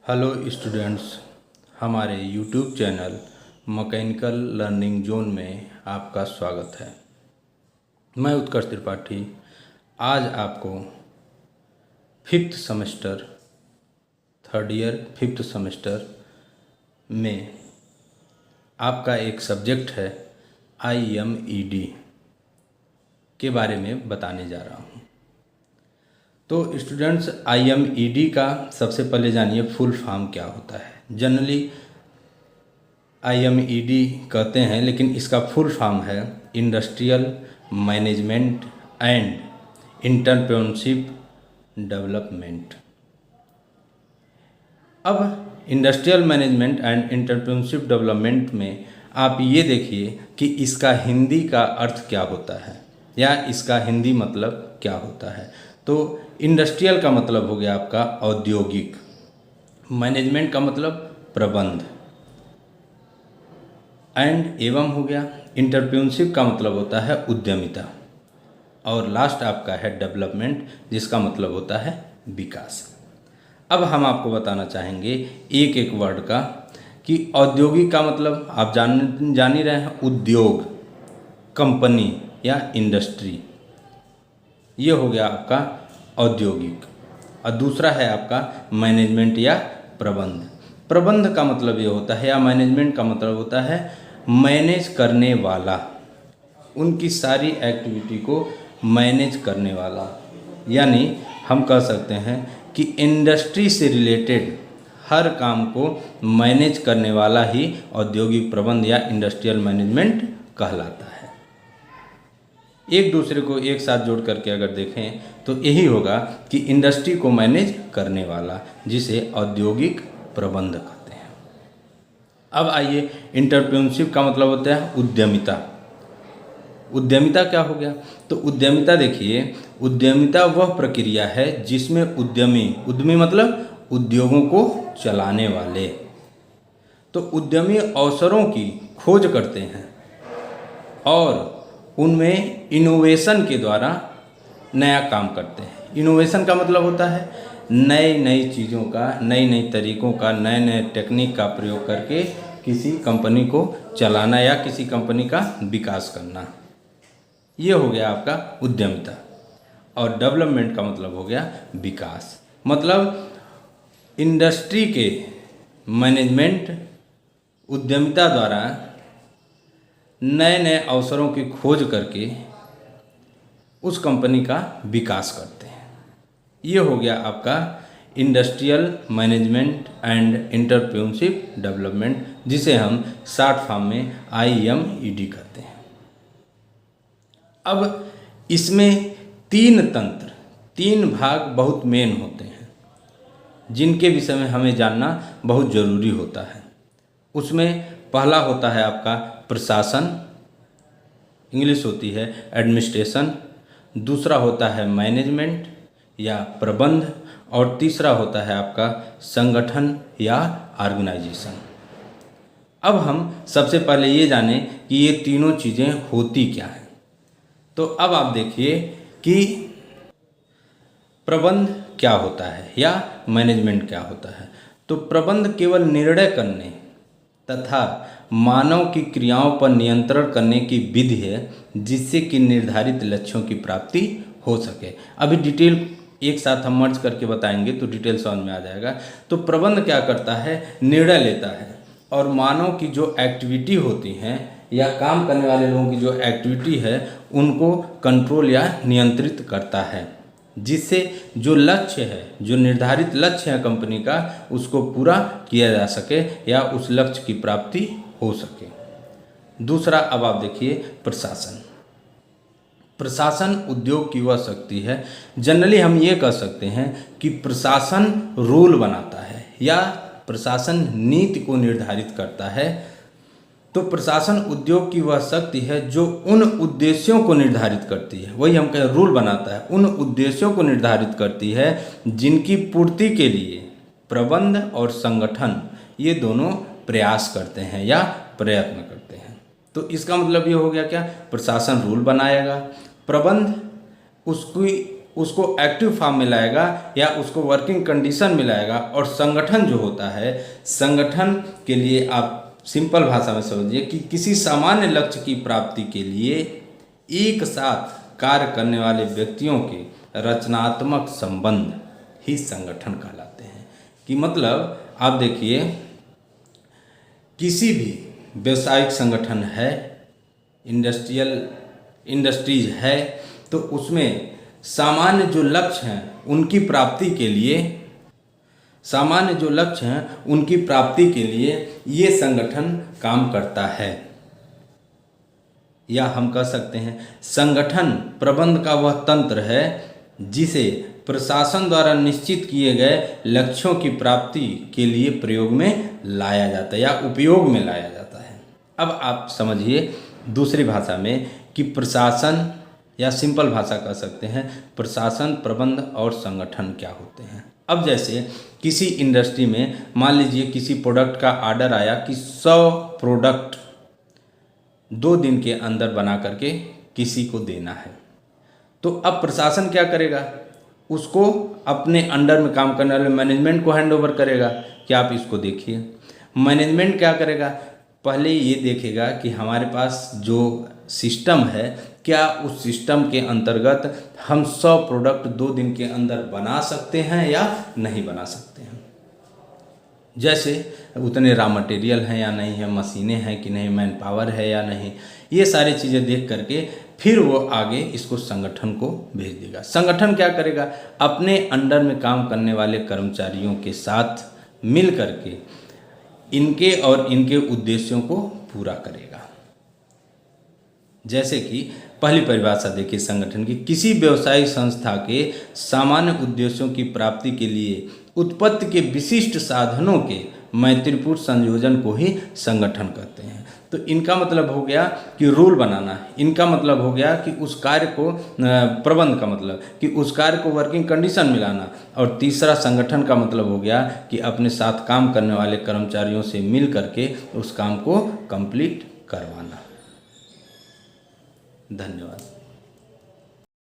Hello students, हमारे YouTube channel mechanical learning zone में आपका स्वागत है। मैं उत्कर्ष त्रिपाठी आज आपको fifth semester third year fifth semester में आपका एक सब्जेक्ट है IMED के बारे में बताने जा रहा हूँ। तो स्टूडेंट्स, IMED का सबसे पहले जानिए फुल फॉर्म क्या होता है। जनरली IMED कहते हैं, लेकिन इसका फुल फॉर्म है industrial management and entrepreneurship development. अब industrial management and entrepreneurship development में आप ये देखिए कि इसका हिंदी का अर्थ क्या होता है या इसका हिंदी मतलब क्या होता है। तो इंडस्ट्रियल का मतलब हो गया आपका औद्योगिक, मैनेजमेंट का मतलब प्रबंध एंड एवं हो गया, एंटरप्रेन्योरशिप का मतलब होता है उद्यमिता, और लास्ट आपका है डेवलपमेंट जिसका मतलब होता है विकास। अब हम आपको बताना चाहेंगे एक एक वर्ड का कि औद्योगिक का मतलब आप जान ही रहे हैं, उद्योग, कंपनी या इंडस्ट्री, ये हो गया आपका औद्योगिक। और दूसरा है आपका मैनेजमेंट या प्रबंध। प्रबंध का मतलब ये होता है या मैनेजमेंट का मतलब होता है मैनेज करने वाला, उनकी सारी एक्टिविटी को मैनेज करने वाला। यानी हम कह सकते हैं कि इंडस्ट्री से रिलेटेड हर काम को मैनेज करने वाला ही औद्योगिक प्रबंध या इंडस्ट्रियल मैनेजमेंट कहलाता है। एक दूसरे को एक साथ जोड़ करके अगर देखें तो यही होगा कि इंडस्ट्री को मैनेज करने वाला, जिसे औद्योगिक प्रबंध कहते हैं। अब आइए, एंटरप्रेन्योरशिप का मतलब होता है उद्यमिता। उद्यमिता क्या हो गया? तो उद्यमिता देखिए, उद्यमिता वह प्रक्रिया है जिसमें उद्यमी मतलब उद्योगों को चलाने वाले, तो उद्यमी अवसरों की खोज करते हैं और उनमें इनोवेशन के द्वारा नया काम करते हैं। इनोवेशन का मतलब होता है नई नई चीज़ों का, नई नई तरीक़ों का, नए नए टेक्निक का प्रयोग करके किसी कंपनी को चलाना या किसी कंपनी का विकास करना। ये हो गया आपका उद्यमिता। और डेवलपमेंट का मतलब हो गया विकास, मतलब इंडस्ट्री के मैनेजमेंट उद्यमिता द्वारा नए नए अवसरों की खोज करके उस कंपनी का विकास करते हैं। ये हो गया आपका industrial management and entrepreneurship development, जिसे हम शॉर्ट फॉर्म में IMED कहते हैं। अब इसमें तीन भाग बहुत मेन होते हैं जिनके विषय में हमें जानना बहुत ज़रूरी होता है। उसमें पहला होता है आपका प्रशासन, इंग्लिश होती है एडमिनिस्ट्रेशन। दूसरा होता है मैनेजमेंट या प्रबंध, और तीसरा होता है आपका संगठन या ऑर्गेनाइजेशन। अब हम सबसे पहले ये जानें कि ये तीनों चीज़ें होती क्या हैं। तो अब आप देखिए कि प्रबंध क्या होता है या मैनेजमेंट क्या होता है। तो प्रबंध केवल निर्णय करने तथा मानव की क्रियाओं पर नियंत्रण करने की विधि है जिससे कि निर्धारित लक्ष्यों की प्राप्ति हो सके। अभी डिटेल एक साथ हम मर्ज करके बताएंगे तो डिटेल समझ में आ जाएगा। तो प्रबंध क्या करता है? निर्णय लेता है और मानव की जो एक्टिविटी होती हैं या काम करने वाले लोगों की जो एक्टिविटी है उनको कंट्रोल या नियंत्रित करता है, जिससे जो लक्ष्य है, जो निर्धारित लक्ष्य है कंपनी का, उसको पूरा किया जा सके या उस लक्ष्य की प्राप्ति हो सके। दूसरा, अब आप देखिए प्रशासन। प्रशासन उद्योग की वह शक्ति है, जनरली हम ये कह सकते हैं कि प्रशासन रूल बनाता है या प्रशासन नीति को निर्धारित करता है। तो प्रशासन उद्योग की वह शक्ति है जो उन उद्देश्यों को निर्धारित करती है, वही हम कहें रूल बनाता है, उन उद्देश्यों को निर्धारित करती है जिनकी पूर्ति के लिए प्रबंध और संगठन ये दोनों प्रयास करते हैं या प्रयत्न करते हैं। तो इसका मतलब ये हो गया क्या? प्रशासन रूल बनाएगा, प्रबंध उसकी उसको एक्टिव फॉर्म में लाएगा या उसको वर्किंग कंडीशन में लाएगा। और संगठन जो होता है, संगठन के लिए आप सिंपल भाषा में समझिए कि किसी सामान्य लक्ष्य की प्राप्ति के लिए एक साथ कार्य करने वाले व्यक्तियों के रचनात्मक संबंध ही संगठन कहलाते हैं। कि मतलब आप देखिए, किसी भी व्यवसायिक संगठन है, इंडस्ट्रीज है, तो उसमें सामान्य जो लक्ष्य हैं उनकी प्राप्ति के लिए ये संगठन काम करता है। या हम कह सकते हैं संगठन प्रबंध का वह तंत्र है जिसे प्रशासन द्वारा निश्चित किए गए लक्ष्यों की प्राप्ति के लिए प्रयोग में लाया जाता है या उपयोग में लाया जाता है। अब आप समझिए दूसरी भाषा में कि प्रशासन, या सिंपल भाषा कह सकते हैं प्रशासन, प्रबंध और संगठन क्या होते हैं। अब जैसे किसी इंडस्ट्री में मान लीजिए किसी प्रोडक्ट का ऑर्डर आया कि 100 प्रोडक्ट 2 दिन के अंदर बना करके किसी को देना है। तो अब प्रशासन क्या करेगा, उसको अपने अंडर में काम करने वाले मैनेजमेंट को हैंड ओवर करेगा कि आप इसको देखिए। मैनेजमेंट क्या करेगा, पहले ये देखेगा कि हमारे पास जो सिस्टम है, क्या उस सिस्टम के अंतर्गत हम 100 प्रोडक्ट 2 दिन के अंदर बना सकते हैं या नहीं बना सकते हैं। जैसे उतने रॉ मटेरियल हैं या नहीं है, मशीनें हैं कि नहीं, मैन पावर है या नहीं, ये सारी चीज़ें देख करके फिर वो आगे इसको संगठन को भेज देगा। संगठन क्या करेगा, अपने अंडर में काम करने वाले कर्मचारियों के साथ मिल करके इनके और इनके उद्देश्यों को पूरा करेगा। जैसे कि पहली परिभाषा देखिए संगठन की, किसी व्यवसायिक संस्था के सामान्य उद्देश्यों की प्राप्ति के लिए उत्पत्ति के विशिष्ट साधनों के मैत्रीपूर्ण संयोजन को ही संगठन कहते हैं। तो इनका मतलब हो गया कि रूल बनाना, इनका मतलब हो गया कि उस कार्य को, प्रबंध का मतलब कि उस कार्य को वर्किंग कंडीशन में लाना, और तीसरा संगठन का मतलब हो गया कि अपने साथ काम करने वाले कर्मचारियों से मिल करके उस काम को कंप्लीट करवाना। धन्यवाद।